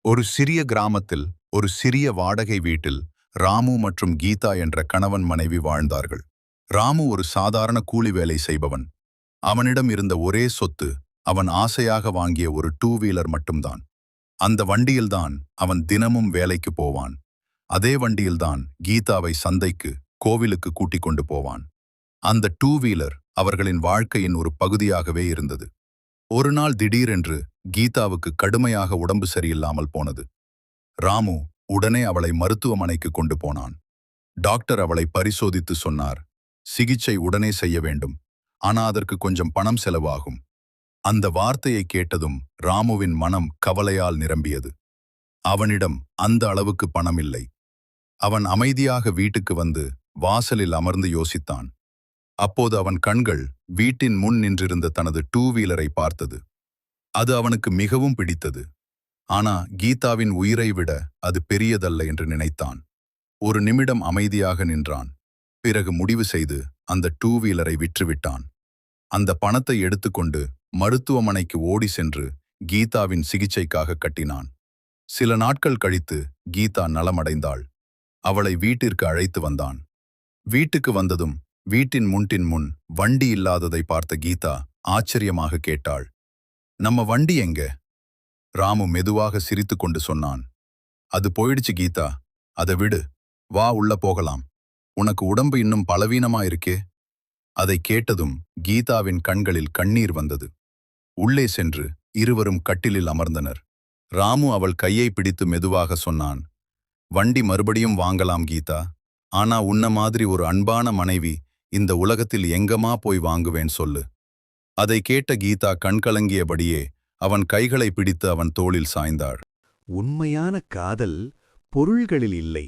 ஒரு சிறிய கிராமத்தில் ஒரு சிறிய வாடகை வீட்டில் ராமு மற்றும் கீதா என்ற கணவன் மனைவி வாழ்ந்தார்கள். ராமு ஒரு சாதாரண கூலி வேலை செய்பவன். அவனிடம் இருந்த ஒரே சொத்து அவன் ஆசையாக வாங்கிய ஒரு டூ வீலர் மட்டும்தான். அந்த வண்டியில்தான் அவன் தினமும் வேலைக்கு போவான். அதே வண்டியில்தான் கீதாவை சந்தைக்கு, கோவிலுக்கு கூட்டிக் கொண்டு போவான். அந்த டூ வீலர் அவர்களின் வாழ்க்கையின் ஒரு பகுதியாகவே இருந்தது. ஒரு நாள் திடீரென்று கீதாவுக்கு கடுமையாக உடம்பு சரியில்லாமல் போனது. ராமு உடனே அவளை மருத்துவமனைக்கு கொண்டு போனான். டாக்டர் அவளை பரிசோதித்து சொன்னார், சிகிச்சை உடனே செய்ய வேண்டும், ஆனா அதற்கு கொஞ்சம் பணம் செலவாகும். அந்த வார்த்தையை கேட்டதும் ராமுவின் மனம் கவலையால் நிரம்பியது. அவனிடம் அந்த அளவுக்கு பணம் இல்லை. அவன் அமைதியாக வீட்டுக்கு வந்து வாசலில் அமர்ந்து யோசித்தான். அப்போது அவன் கண்கள் வீட்டின் முன் நின்றிருந்த தனது டூ வீலரை பார்த்தது. அது அவனுக்கு மிகவும் பிடித்தது. ஆனா கீதாவின் உயிரை விட அது பெரியதல்ல என்று நினைத்தான். ஒரு நிமிடம் அமைதியாக நின்றான். பிறகு முடிவு செய்து அந்த டூ வீலரை விற்றுவிட்டான். அந்த பணத்தை எடுத்துக்கொண்டு மருத்துவமனைக்கு ஓடி சென்று கீதாவின் சிகிச்சைக்காக கட்டினான். சில நாட்கள் கழித்து கீதா நலமடைந்தாள். அவளை வீட்டிற்கு அழைத்து வந்தான். வீட்டுக்கு வந்ததும் வீட்டின் முன் வண்டி இல்லாததை பார்த்த கீதா ஆச்சரியமாக கேட்டாள், நம்ம வண்டி எங்க? ராமு மெதுவாக சிரித்துக்கொண்டு சொன்னான், அது போயிடுச்சு கீதா, அதை விடு, வா உள்ள போகலாம், உனக்கு உடம்பு இன்னும் பலவீனமா இருக்கே. அதை கேட்டதும் கீதாவின் கண்களில் கண்ணீர் வந்தது. உள்ளே சென்று இருவரும் கட்டிலில் அமர்ந்தனர். ராமு அவள் கையை பிடித்து மெதுவாக சொன்னான், வண்டி மறுபடியும் வாங்கலாம் கீதா, ஆனா உன்ன மாதிரி ஒரு அன்பான மனைவி இந்த உலகத்தில் எங்கமா போய் வாங்குவேன் சொல்லு. அதை கேட்ட கீதா கண்கலங்கியபடியே அவன் கைகளை பிடித்து அவன் தோளில் சாய்ந்தாள். உண்மையான காதல் பொருள்களில் இல்லை,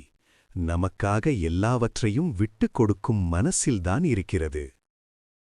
நமக்காக எல்லாவற்றையும் விட்டுக் கொடுக்கும் மனசில்தான் இருக்கிறது.